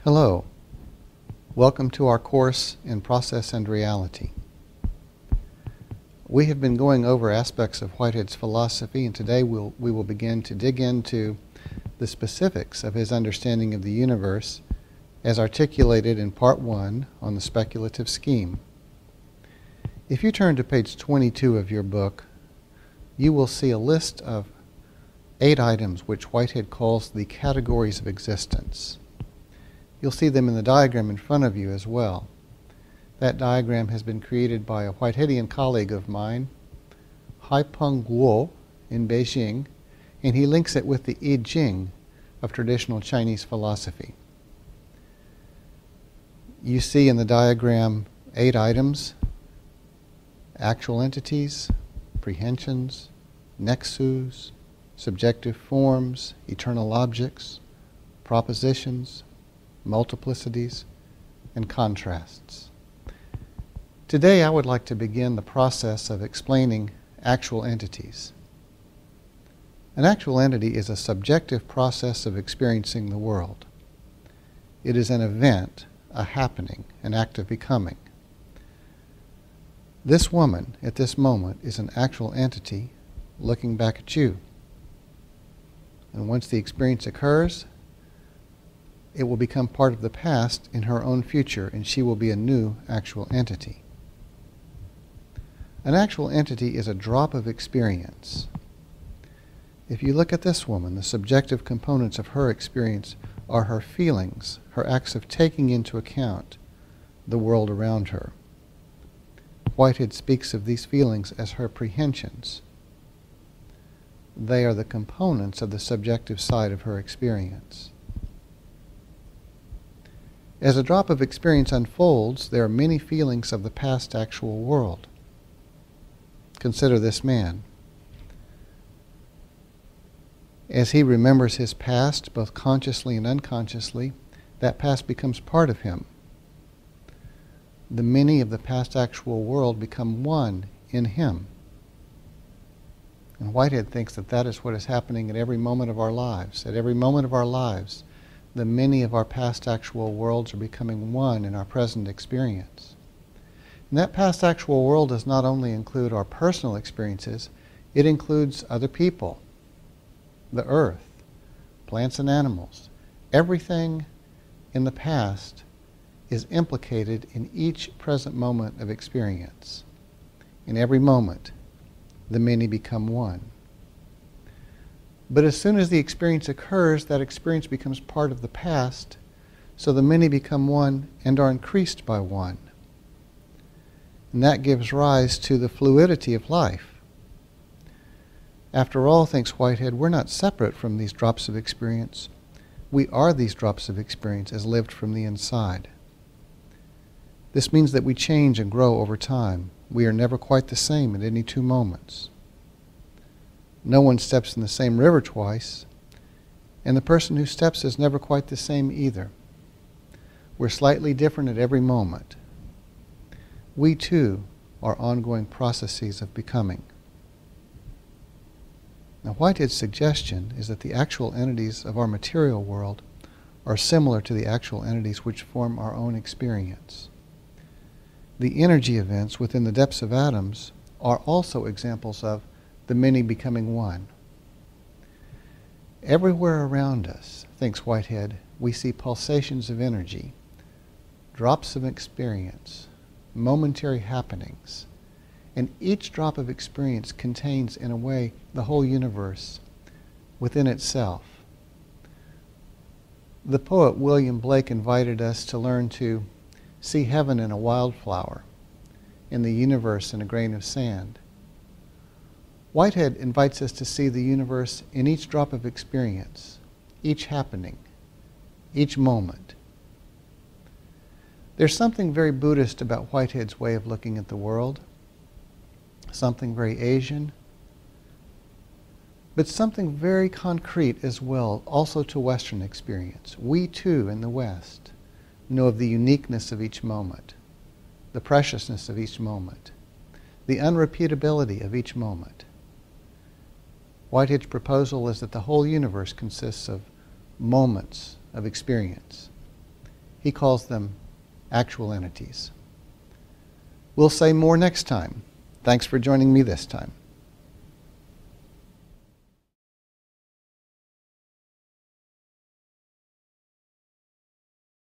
Hello. Welcome to our course in Process and Reality. We have been going over aspects of Whitehead's philosophy, and today we will begin to dig into the specifics of his understanding of the universe as articulated in Part 1 on the speculative scheme. If you turn to page 22 of your book, you will see a list of 8 items which Whitehead calls the categories of existence. You'll see them in the diagram in front of you as well. That diagram has been created by a Whiteheadian colleague of mine, Haipeng Guo, in Beijing, and he links it with the I Ching of traditional Chinese philosophy. You see in the diagram 8 items: actual entities, prehensions, nexus, subjective forms, eternal objects, propositions, multiplicities, and contrasts. Today I would like to begin the process of explaining actual entities. An actual entity is a subjective process of experiencing the world. It is an event, a happening, an act of becoming. This woman, at this moment, is an actual entity looking back at you. And once the experience occurs, it will become part of the past in her own future, and she will be a new actual entity. An actual entity is a drop of experience. If you look at this woman, the subjective components of her experience are her feelings, her acts of taking into account the world around her. Whitehead speaks of these feelings as her prehensions. They are the components of the subjective side of her experience. As a drop of experience unfolds, there are many feelings of the past actual world. Consider this man. As he remembers his past, both consciously and unconsciously, that past becomes part of him. The many of the past actual world become one in him. And Whitehead thinks that that is what is happening at every moment of our lives. At every moment of our lives, the many of our past actual worlds are becoming one in our present experience. And that past actual world does not only include our personal experiences, it includes other people, the earth, plants and animals. Everything in the past is implicated in each present moment of experience. In every moment, the many become one. But as soon as the experience occurs, that experience becomes part of the past, so the many become one and are increased by one. And that gives rise to the fluidity of life. After all, thinks Whitehead, we're not separate from these drops of experience. We are these drops of experience as lived from the inside. This means that we change and grow over time. We are never quite the same at any 2 moments. No one steps in the same river twice, and the person who steps is never quite the same either. We're slightly different at every moment. We too are ongoing processes of becoming. Now, Whitehead's suggestion is that the actual entities of our material world are similar to the actual entities which form our own experience. The energy events within the depths of atoms are also examples of the many becoming one. Everywhere around us, thinks Whitehead, we see pulsations of energy, drops of experience, momentary happenings, and each drop of experience contains, in a way, the whole universe within itself. The poet William Blake invited us to learn to see heaven in a wildflower, in the universe in a grain of sand. Whitehead invites us to see the universe in each drop of experience, each happening, each moment. There's something very Buddhist about Whitehead's way of looking at the world, something very Asian, but something very concrete as well, also to Western experience. We too, in the West, know of the uniqueness of each moment, the preciousness of each moment, the unrepeatability of each moment. Whitehead's proposal is that the whole universe consists of moments of experience. He calls them actual entities. We'll say more next time. Thanks for joining me this time.